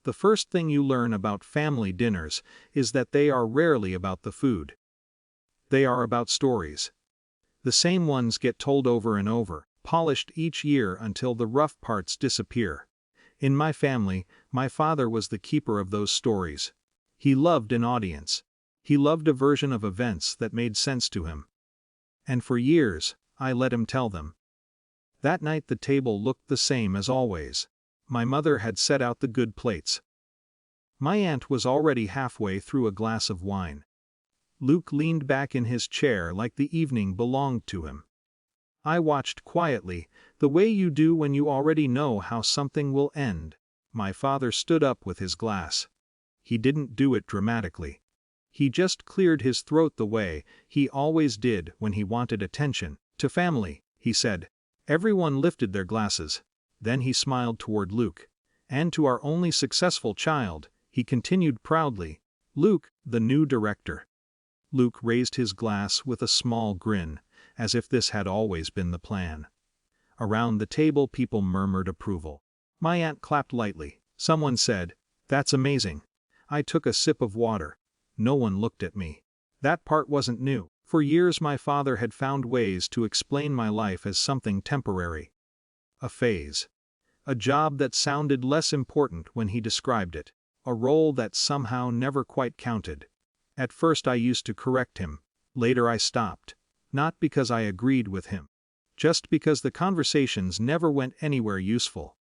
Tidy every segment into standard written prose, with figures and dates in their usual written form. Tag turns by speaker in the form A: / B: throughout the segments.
A: The first thing you learn about family dinners is that they are rarely about the food. They are about stories. The same ones get told over and over, polished each year until the rough parts disappear. In my family, my father was the keeper of those stories. He loved an audience. He loved a version of events that made sense to him. And for years, I let him tell them. That night the table looked the same as always. My mother had set out the good plates. My aunt was already halfway through a glass of wine. Luke leaned back in his chair like the evening belonged to him. I watched quietly, the way you do when you already know how something will end. My father stood up with his glass. He didn't do it dramatically. He just cleared his throat the way he always did when he wanted attention. To family, he said. Everyone lifted their glasses. Then he smiled toward Luke. And to our only successful child, he continued proudly, Luke, the new director. Luke raised his glass with a small grin, as if this had always been the plan. Around the table people murmured approval. My aunt clapped lightly. Someone said, "That's amazing." I took a sip of water. No one looked at me. That part wasn't new. For years my father had found ways to explain my life as something temporary. A phase. A job that sounded less important when he described it. A role that somehow never quite counted. At first I used to correct him. Later I stopped. Not because I agreed with him. Just because the conversations never went anywhere useful.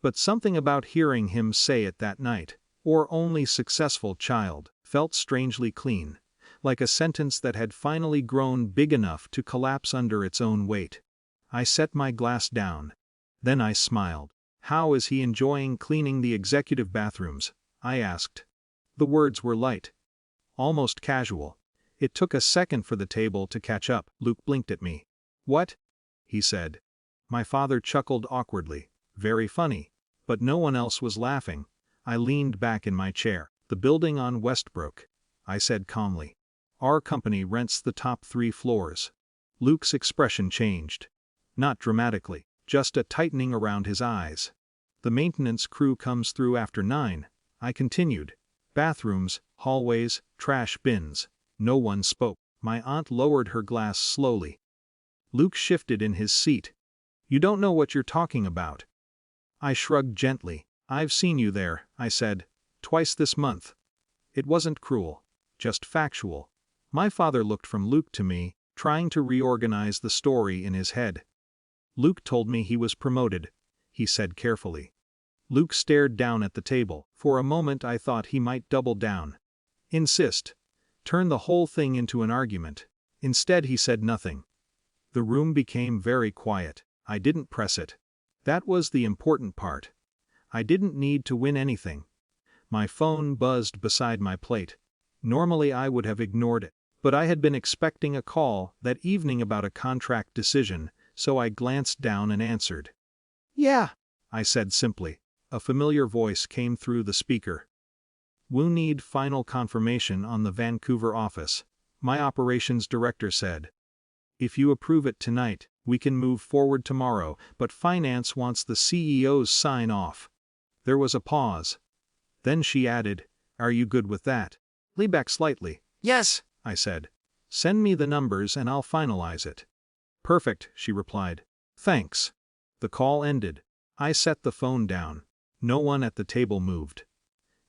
A: But something about hearing him say it that night, or only successful child, felt strangely clean. Like a sentence that had finally grown big enough to collapse under its own weight. I set my glass down. Then I smiled. How is he enjoying cleaning the executive bathrooms? I asked. The words were light. Almost casual. It took a second for the table to catch up. Luke blinked at me. What? He said. My father chuckled awkwardly. Very funny. But no one else was laughing. I leaned back in my chair. The building on Westbrook, I said calmly. Our company rents the top 3 floors. Luke's expression changed. Not dramatically, just a tightening around his eyes. The maintenance crew comes through after 9, I continued. Bathrooms, hallways, trash bins. No one spoke. My aunt lowered her glass slowly. Luke shifted in his seat. You don't know what you're talking about. I shrugged gently. I've seen you there, I said. Twice this month. It wasn't cruel. Just factual. My father looked from Luke to me, trying to reorganize the story in his head. Luke told me he was promoted, he said carefully. Luke stared down at the table. For a moment I thought he might double down. Insist. Turn the whole thing into an argument. Instead he said nothing. The room became very quiet. I didn't press it. That was the important part. I didn't need to win anything. My phone buzzed beside my plate. Normally I would have ignored it. But I had been expecting a call that evening about a contract decision, so I glanced down and answered. Yeah, I said simply. A familiar voice came through the speaker. We'll need final confirmation on the Vancouver office, my operations director said. If you approve it tonight, we can move forward tomorrow, but finance wants the CEO's sign-off. There was a pause. Then she added, Are you good with that? Lean back slightly. Yes, I said. Send me the numbers and I'll finalize it. Perfect, she replied. Thanks. The call ended. I set the phone down. No one at the table moved.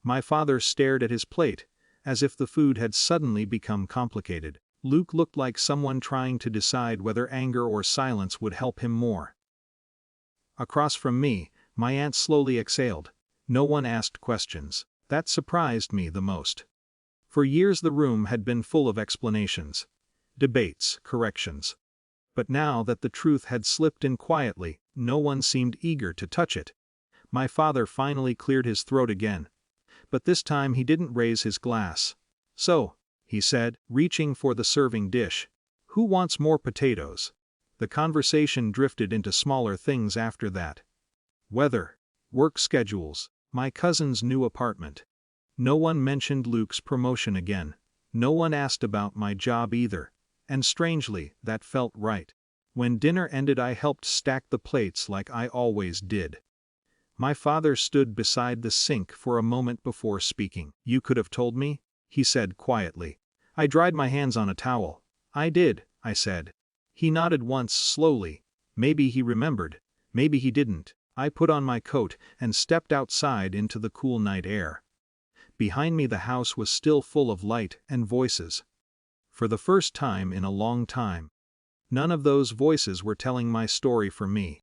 A: My father stared at his plate, as if the food had suddenly become complicated. Luke looked like someone trying to decide whether anger or silence would help him more. Across from me, my aunt slowly exhaled. No one asked questions. That surprised me the most. For years the room had been full of explanations, debates, corrections. But now that the truth had slipped in quietly, no one seemed eager to touch it. My father finally cleared his throat again. But this time he didn't raise his glass. So, he said, reaching for the serving dish. Who wants more potatoes? The conversation drifted into smaller things after that. Weather, work schedules, my cousin's new apartment. No one mentioned Luke's promotion again. No one asked about my job either. And strangely, that felt right. When dinner ended I helped stack the plates like I always did. My father stood beside the sink for a moment before speaking. "You could have told me?" he said quietly. I dried my hands on a towel. "I did," I said. He nodded once slowly. Maybe he remembered. Maybe he didn't. I put on my coat and stepped outside into the cool night air. Behind me the house was still full of light and voices. For the first time in a long time. None of those voices were telling my story for me.